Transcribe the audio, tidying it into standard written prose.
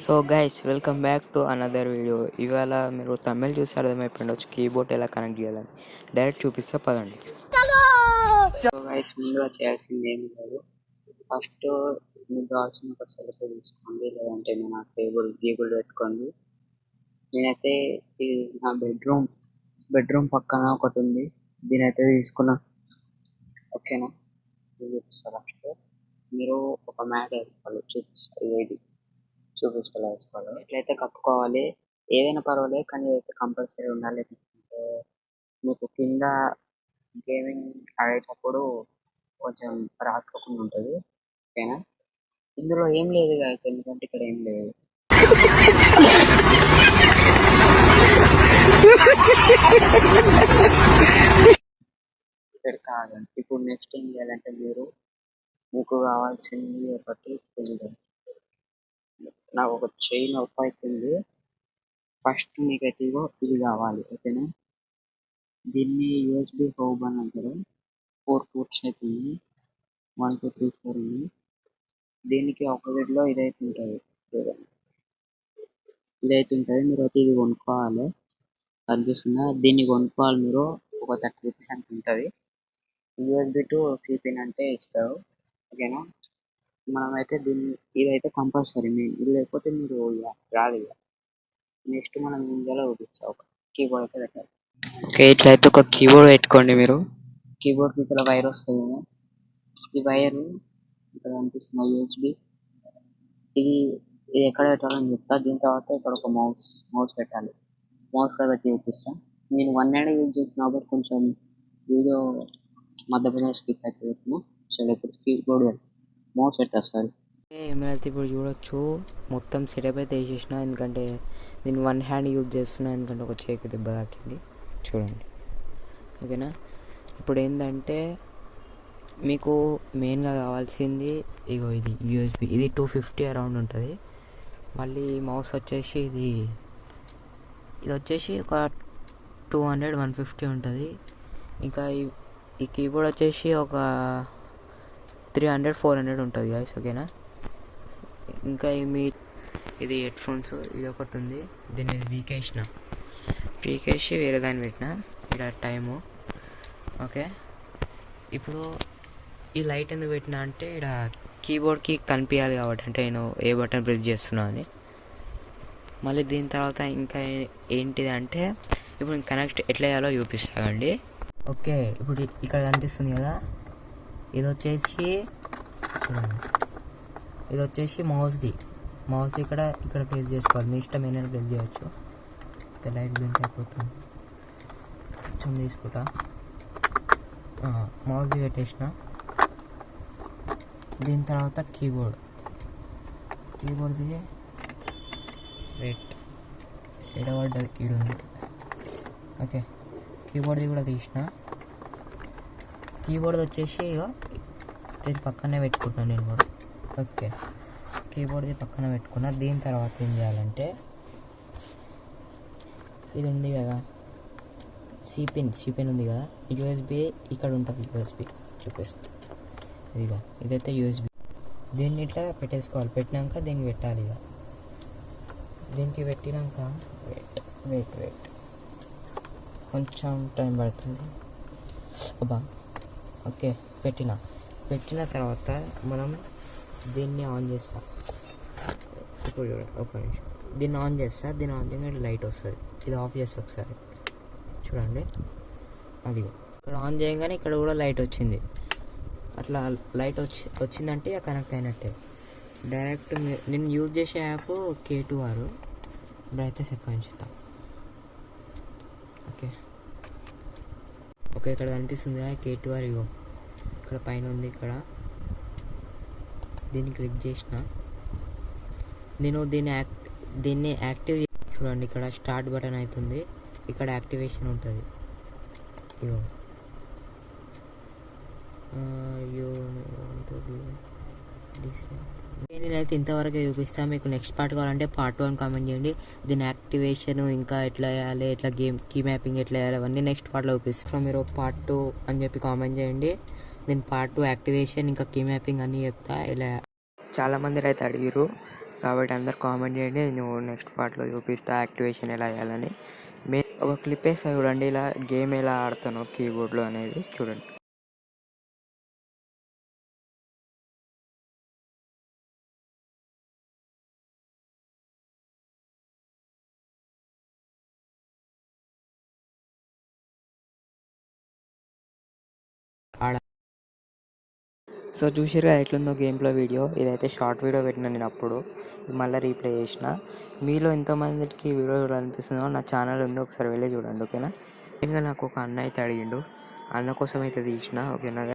So guys welcome back to another video. ఇవాళ మీరు తమిళ్ చూసి అర్థమైపోయిండొచ్చు కీబోర్డ్ ఎలా కనెక్ట్ చేయాలని. డైరెక్ట్ చూపిస్తా పదండి. సో గైస్ ముందుగా చేయాల్సింది ఏమి లేదు. ఫస్ట్ మీకు కావాల్సిన ఒక సెలవు తీసుకోండి, లేదంటే నేను కేబుల్ పెట్టుకోండి. నేనైతే ఇది నా బెడ్రూమ్ పక్కన ఒకటి ఉంది, దీని అయితే తీసుకున్నా. ఓకేనా, ఇది చూపిస్తా. ఫస్ట్ మీరు ఒక మ్యాట్ వేసుకోవాలి, చూపిస్తా వేసుకోవాలి. ఎట్లయితే కప్పుకోవాలి, ఏదైనా పర్వాలేదు కానీ అయితే కంపల్సరీ ఉండాలి. ఎందుకంటే మీకు కింద గేమింగ్ ఆడేటప్పుడు కొంచెం రాసుకోకుండా ఉంటుంది. ఓకేనా, ఇందులో ఏం లేదు కాదు, ఎందుకంటే ఇక్కడ ఏం లేదు. ఇక్కడ కాదండి. ఇప్పుడు నెక్స్ట్ ఏం చేయాలంటే మీకు కావాల్సింది ఒకటి నాకు ఒక చైన్ ఒప్ప అవుతుంది. ఫస్ట్ మీకైతే ఇది కావాలి. ఓకేనా, దీన్ని యూఎస్బి హోబ్ అని అంటారు. 4 పోర్ట్స్ అయితే ఉంది, 1 2 3 4 ఉంది. దీనికి ఆపోజిట్ లో ఇదైతే ఉంటుంది, మీరు అయితే ఇది కొనుక్కోవాలి. కనిపిస్తుందా, దీన్ని కొనుక్కోవాలి మీరు. ఒక 30 రూపీస్ అంత ఉంటుంది. యూఎస్బి టు సిపిన్ అంటే ఇస్తారు. ఓకేనా, మనమైతే ఇదైతే కంపల్సరీ, ఇది లేకపోతే మీరు రాదు. నెక్స్ట్ మనం ఇండియాలో చూపిస్తాం. ఒక కీబోర్డ్ అయితే పెట్టాలి. ఓకే, ఇట్లయితే ఒక కీబోర్డ్ పెట్టుకోండి. మీరు కీబోర్డ్కి ఇక్కడ వైర్ వస్తుంది. ఈ వైర్ ఇక్కడ కనిపిస్తుంది యూఎస్బి. ఇది ఎక్కడ పెట్టాలని చెప్తా. దీని తర్వాత ఇక్కడ ఒక మౌస్ పెట్టాలి. మౌస్ లో పెట్టి చూపిస్తా. నేను 1 హ్యాండ్ యూజ్ చేస్తున్నా కాబట్టి కొంచెం వీడియో మధ్య స్కిప్ అయితే పెట్టినా. సరే, ఇప్పుడు కీబోర్డ్ మౌస్ పెట్టేస్తారు. ఏమైతే ఇప్పుడు చూడొచ్చు, మొత్తం సెటప్ అయితే వేసేసిన. ఎందుకంటే నేను 1 హ్యాండ్ యూజ్ చేస్తున్నా, ఎందుకంటే ఒక చేతికి దెబ్బ తాకింది. చూడండి. ఓకేనా, ఇప్పుడు ఏంటంటే మీకు మెయిన్గా కావాల్సింది ఇగో ఇది యూఎస్బి. ఇది 250 అరౌండ్ ఉంటుంది. మళ్ళీ మౌస్ వచ్చేసి ఇది వచ్చేసి ఒక 200 150 ఉంటుంది. ఇంకా ఈ కీబోర్డ్ వచ్చేసి ఒక 300 400 ఉంటుంది గాయస్. ఓకేనా, ఇంకా ఇది హెడ్ ఫోన్స్, ఇది ఒకటి ఉంది. దీన్ని పీకేసి వేరే దాన్ని పెట్టిన ఇక్కడ టైము. ఓకే, ఇప్పుడు ఈ లైట్ ఎందుకు పెట్టినా అంటే ఇక్కడ కీబోర్డ్కి కనిపించాలి కాబట్టి, అంటే నేను ఏ బటన్ ప్రెస్ చేస్తున్నా అని. మళ్ళీ దీని తర్వాత ఇంకా ఏంటిది అంటే ఇప్పుడు కనెక్ట్ ఎట్లా చేయాలో చూపిస్తానండి. ఓకే, ఇప్పుడు ఇక్కడ కనిపిస్తుంది కదా, ఇది వచ్చేసి మౌస్ది ఇక్కడ ప్లేస్ చేసుకోవాలి. మీ ఇష్టం ఏమైనా ప్లేస్ చేయొచ్చు. లైట్ బ్లింక్ అయిపోతుంది, కొంచెం తీసుకుంటా. మౌస్ది పెట్టేసిన. దీని తర్వాత కీబోర్డ్ది వెయిట్ ఎడబడ్డది ఈడుంది. ఓకే, కీబోర్డ్ది కూడా తీసిన. కీబోర్డ్ వచ్చేసి ఇక దీని పక్కనే పెట్టుకుంటున్నాను నేను కూడా. ఓకే, కీబోర్డ్ది పక్కన పెట్టుకున్నా. దీని తర్వాత ఏం చేయాలంటే ఇది ఉంది కదా, సిపిన్ ఉంది కదా, యూఎస్బి ఇక్కడ ఉంటుంది. యూఎస్బి చూపిస్తుంది, ఇదిగా ఇదైతే యూఎస్బి. దీన్ని ఇట్లా పెట్టేసుకోవాలి. పెట్టినాక దీనికి పెట్టాలి. ఇక దీనికి పెట్టినాక వెయిట్ కొంచెం టైం పడుతుంది. అబ్బా, ఓకే, పెట్టిన తర్వాత మనం దీన్ని ఆన్ చేస్తాం. ఇప్పుడు చూడండి, ఒక నిమిషం. దీన్ని ఆన్ చేయగానే లైట్ వస్తుంది. ఇది ఆఫ్ చేస్తా ఒకసారి, చూడండి. అది ఇక్కడ ఆన్ చేయగానే ఇక్కడ కూడా లైట్ వచ్చింది. అట్లా లైట్ వచ్చిందంటే కనెక్ట్ అయినట్టే. డైరెక్ట్ నేను యూజ్ చేసే యాప్ K2R. ఇప్పుడైతే సెట్ పంచుతాం. ఓకే, ఇక్కడ కనిపిస్తుంది కదా K2R. ఇగో ఇక్కడ పైన ఉంది. ఇక్కడ దీన్ని క్లిక్ చేసిన. నేను దీన్ని యాక్టివ్ చూడండి. ఇక్కడ స్టార్ట్ బటన్ అవుతుంది, ఇక్కడ యాక్టివేషన్ ఉంటుంది. ఇగో నేనైతే ఇంతవరకు చూపిస్తాను. మీకు నెక్స్ట్ పార్ట్ కావాలంటే పార్ట్ 1 కామెంట్ చేయండి. దీని యాక్టివేషన్ ఇంకా ఎట్లా చేయాలి, ఎట్లా కీ మ్యాపింగ్ ఎట్లా చేయాలి, అవన్నీ నెక్స్ట్ పార్ట్లో చూపిస్తాను. మీరు పార్ట్ 2 అని చెప్పి కామెంట్ చేయండి. నేను పార్ట్ 2 యాక్టివేషన్ ఇంకా కీ మ్యాపింగ్ అన్నీ చెప్తా. ఇలా చాలామంది అయితే అడిగారు కాబట్టి అందరు కామెంట్ చేయండి, నేను నెక్స్ట్ పార్ట్లో చూపిస్తా యాక్టివేషన్ ఎలా చేయాలని. ఒక క్లిప్ వేస్తా చూడండి, ఇలా గేమ్ ఎలా ఆడతానో కీబోర్డ్లో అనేది చూడండి. సో చూసిర్రు కదా ఎట్లుందో గేమ్లో వీడియో. ఇదైతే షార్ట్ వీడియో పెట్టిన నేను అప్పుడు, మళ్ళీ రీప్లే చేసిన. మీలో ఎంతమందికి వీడియో చూడాలనిపిస్తుందో నా ఛానల్ ఉంది, ఒకసారి వెళ్ళి చూడండి, ఓకేనా. ఇంకా నాకు ఒక అన్న అయితే అడిగిండు, అన్న కోసం అయితే తీసిన, ఓకేనా.